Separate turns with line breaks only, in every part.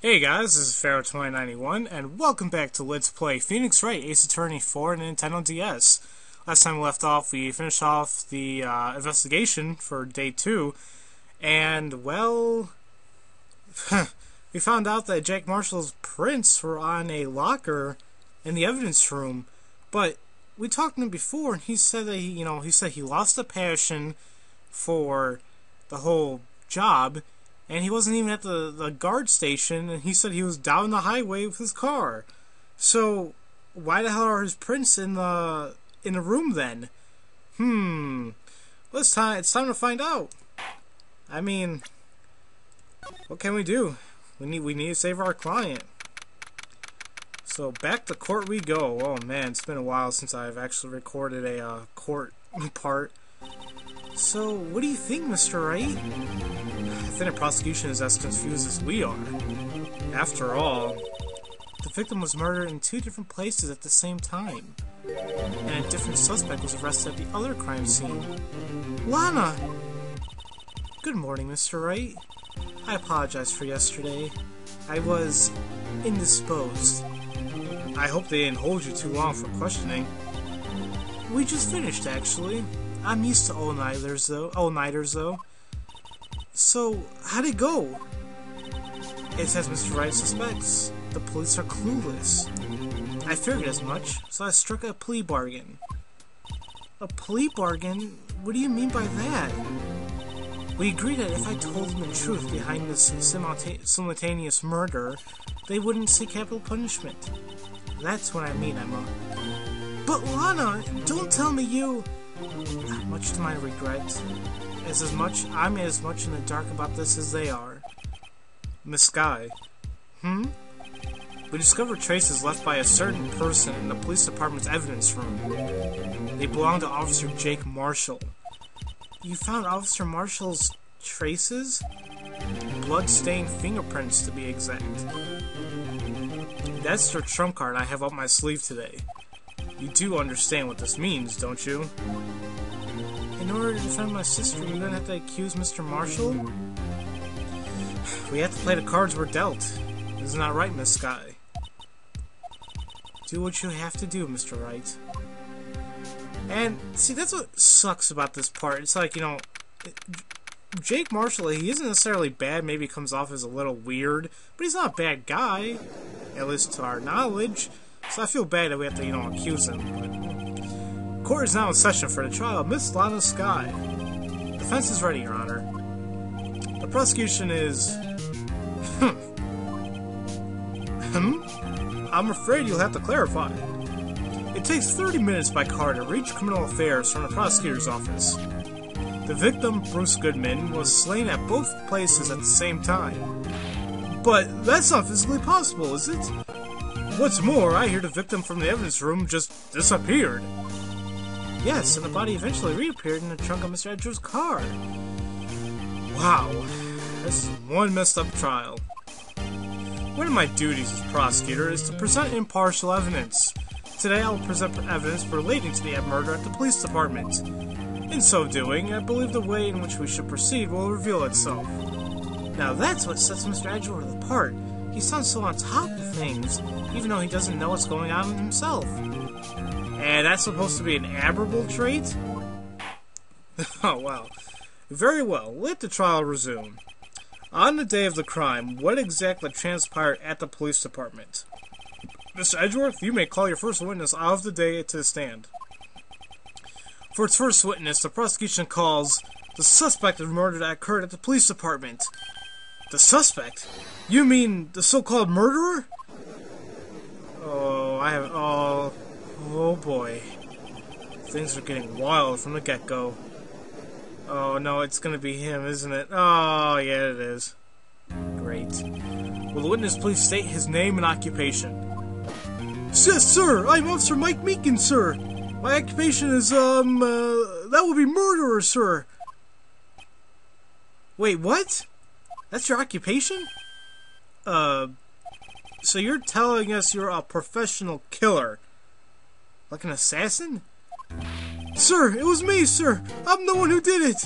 Hey guys, this is Pharaoh 2091, and welcome back to Let's Play Phoenix Wright Ace Attorney 4 on Nintendo DS. Last time we left off, we finished off the investigation for Day 2, and, well, we found out that Jack Marshall's prints were on a locker in the evidence room, but we talked to him before, and he said that he lost the passion for the whole job, and he wasn't even at the guard station, and he said he was down the highway with his car. So, why the hell are his prints in the room then? Well, it's time to find out. I mean, what can we do? We need to save our client. So, back to court we go. Oh man, it's been a while since I've actually recorded a court part. So, what do you think, Mr. Wright? I think the prosecution is as confused as we are. After all, the victim was murdered in two different places at the same time, and a different suspect was arrested at the other crime scene. Lana! Good morning, Mr. Wright. I apologize for yesterday. I was indisposed. I hope they didn't hold you too long for questioning. We just finished, actually. I'm used to all-nighters though. So, how'd it go? It says Mr. Wright suspects. The police are clueless. I figured as much, so I struck a plea bargain. A plea bargain? What do you mean by that? We agreed that if I told them the truth behind this simultaneous murder, they wouldn't see capital punishment. That's what I mean, Emma. But Lana, don't tell me you... Much to my regret, I'm as much in the dark about this as they are. Miss Skye. We discovered traces left by a certain person in the police department's evidence room. They belong to Officer Jake Marshall. You found Officer Marshall's traces? Blood-stained fingerprints, to be exact. That's the trump card I have up my sleeve today. You do understand what this means, don't you? In order to defend my sister, you're gonna have to accuse Mr. Marshall? We have to play the cards we're dealt. Isn't that right, Miss Skye? Do what you have to do, Mr. Wright. And, see, that's what sucks about this part. It's like, Jake Marshall, he isn't necessarily bad, maybe he comes off as a little weird, but he's not a bad guy, at least to our knowledge. So I feel bad that we have to, accuse him. But court is now in session for the trial of Miss Lana Skye. Defense is ready, Your Honor. The prosecution is... I'm afraid you'll have to clarify. It takes 30 minutes by car to reach criminal affairs from the prosecutor's office. The victim, Bruce Goodman, was slain at both places at the same time. But that's not physically possible, is it? What's more, I hear the victim from the evidence room just disappeared. Yes, and the body eventually reappeared in the trunk of Mr. Edgeworth's car. Wow, this is one messed up trial. One of my duties as prosecutor is to present impartial evidence. Today I will present evidence relating to the murder at the police department. In so doing, I believe the way in which we should proceed will reveal itself. Now that's what sets Mr. Edgeworth apart. He sounds so on top of things, even though he doesn't know what's going on himself. And that's supposed to be an admirable trait? Oh, wow. Very well, let the trial resume. On the day of the crime, what exactly transpired at the police department? Mr. Edgeworth, you may call your first witness of the day to the stand. For its first witness, the prosecution calls the suspect of the murder that occurred at the police department. The suspect? You mean the so-called murderer? Oh boy. Things are getting wild from the get-go. Oh no, it's gonna be him, isn't it? Oh, yeah, it is. Great. Will the witness please state his name and occupation? Yes, sir! I'm Officer Mike Meekin, sir! My occupation is, that would be murderer, sir! Wait, what? That's your occupation? So you're telling us you're a professional killer? Like an assassin? Sir, it was me, sir! I'm the one who did it!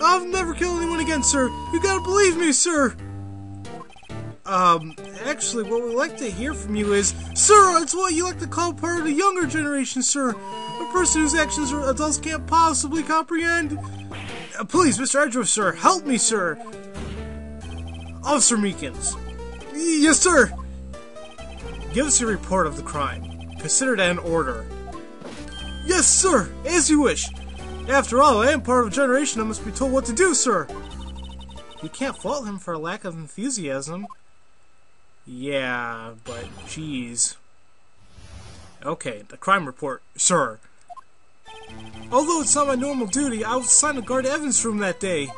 I'll never kill anyone again, sir! You gotta believe me, sir! Actually, what we'd like to hear from you is, Sir, it's what you like to call part of the younger generation, sir. A person whose actions adults can't possibly comprehend. Please, Mr. Edgeworth, sir, help me, sir. Officer Meekins. Yes, sir. Give us a report of the crime. Consider that an order. Yes, sir, as you wish. After all, I am part of a generation that must be told what to do, sir. You can't fault him for a lack of enthusiasm. Yeah, but jeez. Okay, the crime report, sir. Although it's not my normal duty, I was assigned to guard the evidence room that day.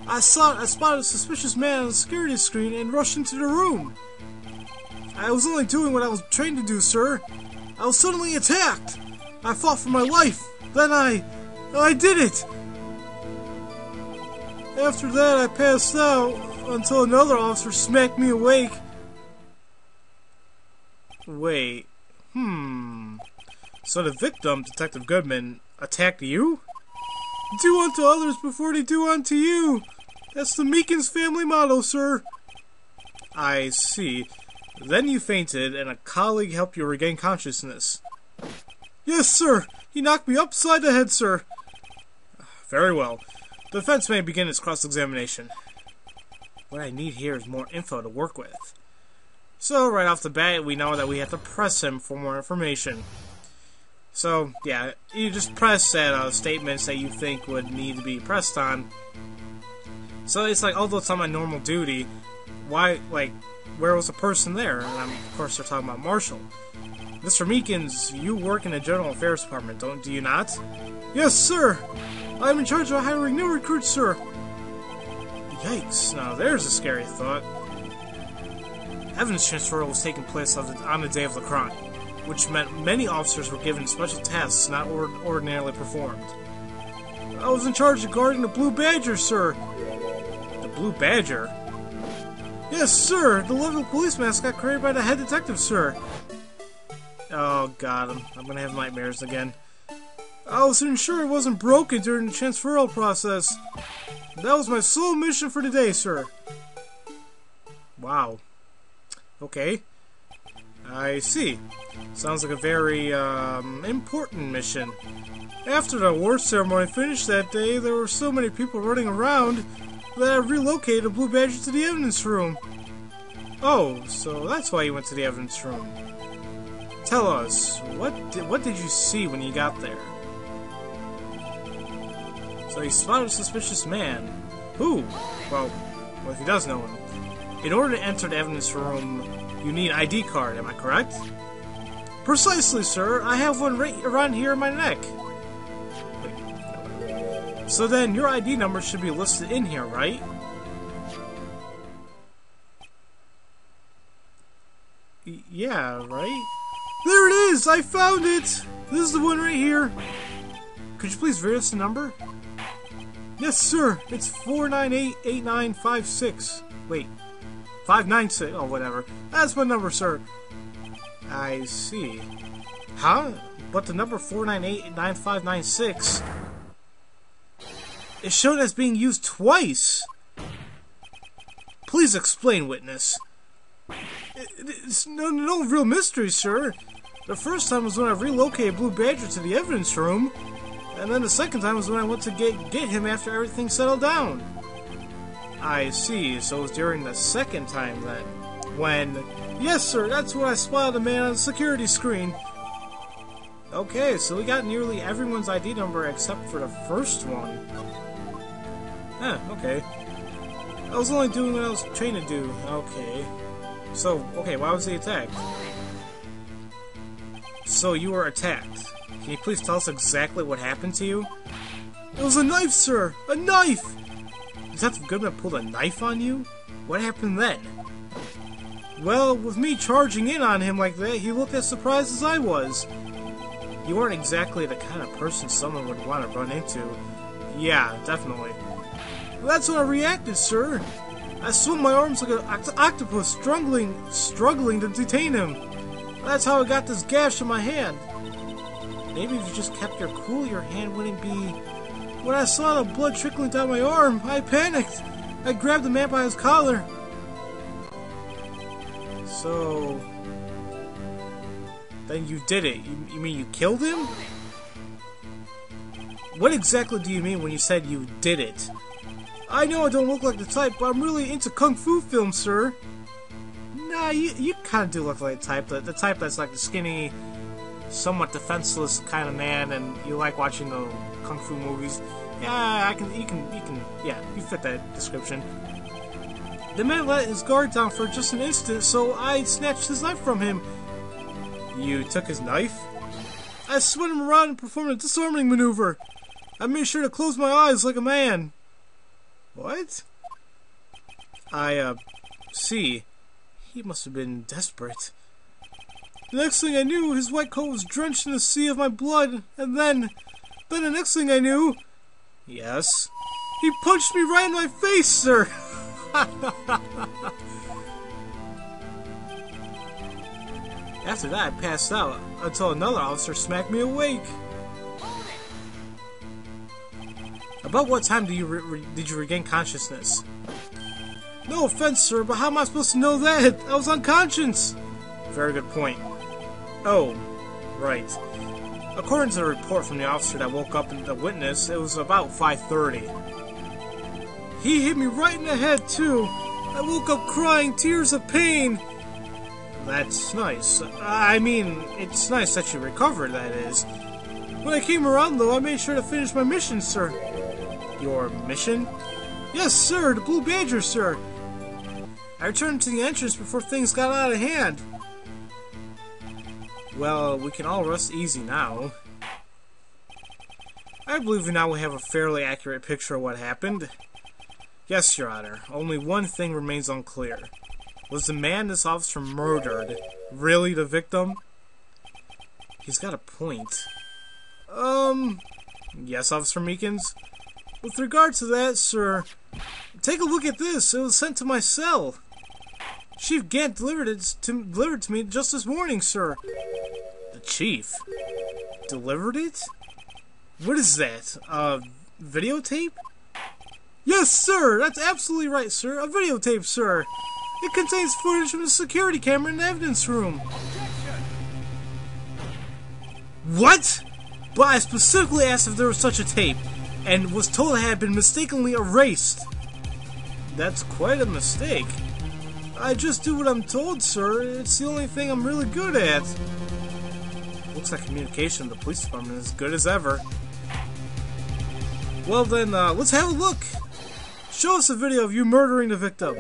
I spotted a suspicious man on the security screen and rushed into the room. I was only doing what I was trained to do, sir. I was suddenly attacked. I fought for my life. Then I did it. After that, I passed out until another officer smacked me awake. Wait. So the victim, Detective Goodman, attacked you? Do unto others before they do unto you. That's the Meekins family motto, sir. I see. Then you fainted, and a colleague helped you regain consciousness. Yes, sir. He knocked me upside the head, sir. Very well. The defense may begin its cross-examination. What I need here is more info to work with. So, right off the bat, we know that we have to press him for more information. So, yeah, you just press at statements that you think would need to be pressed on. So it's like, although it's not my normal duty, why, like, where was the person there? And of course, they're talking about Marshall. Mr. Meekins, you work in the General Affairs Department, do you not? Yes, sir! I'm in charge of hiring new recruits, sir! Yikes, now there's a scary thought. Evidence transfer was taking place on the day of the crime, which meant many officers were given special tasks not ordinarily performed. I was in charge of guarding the Blue Badger, sir! The Blue Badger? Yes, sir! The level police mascot created by the head detective, sir! Oh god, I'm gonna have nightmares again. I was sure it wasn't broken during the transferal process. That was my sole mission for today, sir. Wow. Okay. I see. Sounds like a very, important mission. After the award ceremony finished that day, there were so many people running around that I relocated the Blue Badger to the evidence room. Oh, so that's why you went to the evidence room. Tell us, what did you see when you got there? So he spotted a suspicious man. Who? Well, if he does know him. In order to enter the evidence room, you need an ID card, am I correct? Precisely, sir. I have one right around here in my neck. Wait. So then, your ID number should be listed in here, right? Yeah, right? There it is! I found it! This is the one right here. Could you please read us the number? Yes, sir. It's 4988956. Wait. 596. Oh, whatever. That's my number, sir. I see. Huh? But the number 4989596 is shown as being used twice. Please explain, witness. It's no real mystery, sir. The first time was when I relocated Blue Badger to the evidence room, and then the second time was when I went to get him after everything settled down. I see, so it was during the second time then, when... Yes, sir, that's when I spotted the man on the security screen. Okay, so we got nearly everyone's ID number except for the first one. Okay. I was only doing what I was trained to do. Okay. So, okay, why was he attacked? So you were attacked. Can you please tell us exactly what happened to you? It was a knife, sir! A knife! Detective Goodman pulled a knife on you? What happened then? Well, with me charging in on him like that, he looked as surprised as I was. You weren't exactly the kind of person someone would want to run into. Yeah, definitely. Well, that's when I reacted, sir. I swung my arms like an octopus, struggling to detain him. That's how I got this gash in my hand. Maybe if you just kept your cool, your hand wouldn't be... When I saw the blood trickling down my arm, I panicked. I grabbed the man by his collar. So... then you did it. You mean you killed him? What exactly do you mean when you said you did it? I know I don't look like the type, but I'm really into kung fu films, sir. Nah, you kind of do look like the type. The type that's like the skinny, somewhat defenseless kind of man, and you like watching the kung fu movies. Yeah, yeah, you fit that description. The man let his guard down for just an instant, so I snatched his knife from him. You took his knife? I spun him around and performed a disarming maneuver. I made sure to close my eyes like a man. What? I see. He must have been desperate. The next thing I knew, his white coat was drenched in a sea of my blood, and then the next thing I knew... Yes? He punched me right in my face, sir! After that, I passed out, until another officer smacked me awake. About what time did you regain consciousness? No offense, sir, but how am I supposed to know that? I was unconscious! Very good point. Oh, right. According to the report from the officer that woke up the witness, it was about 5:30. He hit me right in the head, too. I woke up crying tears of pain. That's nice. I mean, it's nice that you recovered, that is. When I came around, though, I made sure to finish my mission, sir. Your mission? Yes, sir, the Blue Badger, sir. I returned to the entrance before things got out of hand. Well, we can all rest easy now. I believe we now have a fairly accurate picture of what happened. Yes, Your Honor. Only one thing remains unclear. Was the man this officer murdered really the victim? He's got a point. Yes, Officer Meekins? With regard to that, sir, take a look at this. It was sent to my cell. Chief Gant delivered it to me just this morning, sir. The Chief? Delivered it? What is that? Videotape? Yes, sir! That's absolutely right, sir. A videotape, sir. It contains footage from the security camera in the evidence room. What? But I specifically asked if there was such a tape, and was told it had been mistakenly erased. That's quite a mistake. I just do what I'm told, sir. It's the only thing I'm really good at. Looks like communication with the police department is as good as ever. Well then, let's have a look. Show us a video of you murdering the victim.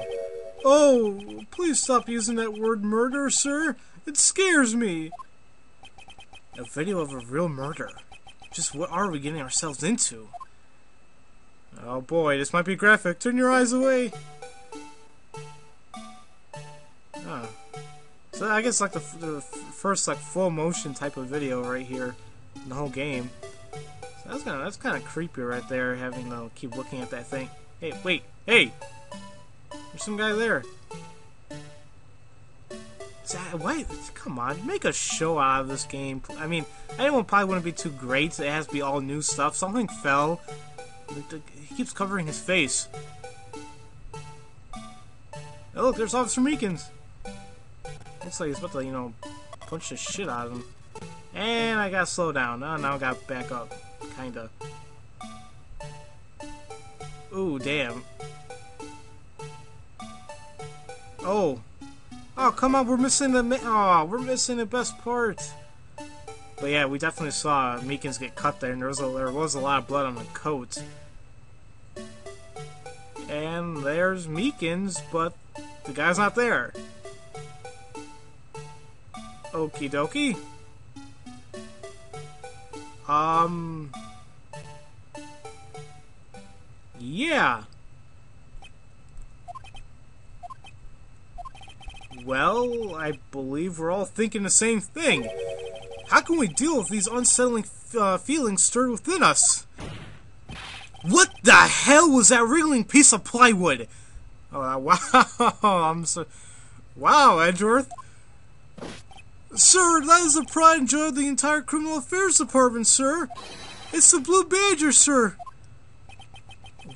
Oh, please stop using that word murder, sir. It scares me. A video of a real murder. Just what are we getting ourselves into? Oh boy, this might be graphic. Turn your eyes away. Oh. So I guess like the first like full motion type of video right here in the whole game. So that's kind of creepy right there, having to keep looking at that thing. Hey, wait, hey! There's some guy there. Why? Come on, make a show out of this game. I mean, anyone probably wouldn't be too great. It has to be all new stuff. Something fell. He keeps covering his face. Oh, look, there's Officer Meekins. Looks like he's about to, you know, punch the shit out of him. And I gotta slow down. Oh, now I gotta back up. Kinda. Ooh, damn. Oh. Oh, come on, we're missing we're missing the best part. But yeah, we definitely saw Meekins get cut there, and there was a lot of blood on the coat. And there's Meekins, but the guy's not there. Okie dokie. Yeah. Well, I believe we're all thinking the same thing. How can we deal with these unsettling feelings stirred within us? What the hell was that wriggling piece of plywood? Oh, wow. Wow, Edgeworth. Sir, that is the pride and joy of the entire Criminal Affairs Department, sir. It's the Blue Badger, sir.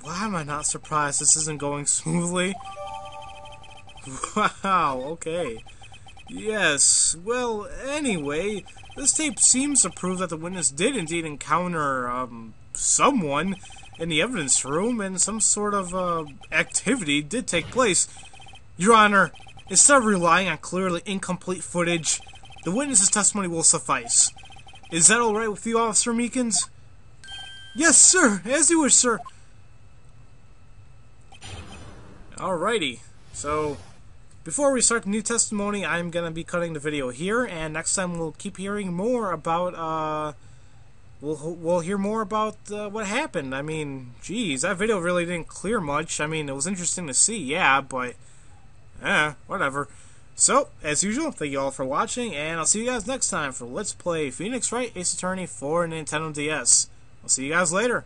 Why am I not surprised this isn't going smoothly? Wow, okay. Yes, well, anyway, this tape seems to prove that the witness did indeed encounter, someone in the evidence room, and some sort of, activity did take place. Your Honor, instead of relying on clearly incomplete footage, the witness's testimony will suffice. Is that alright with you, Officer Meekins? Yes, sir, as you wish, sir. Alrighty, so before we start the new testimony, I'm gonna be cutting the video here, and next time we'll keep hearing more about, we'll hear more about, what happened. I mean, geez, that video really didn't clear much. I mean, it was interesting to see, yeah, but, whatever. So, as usual, thank you all for watching, and I'll see you guys next time for Let's Play Phoenix Wright Ace Attorney for Nintendo DS. I'll see you guys later.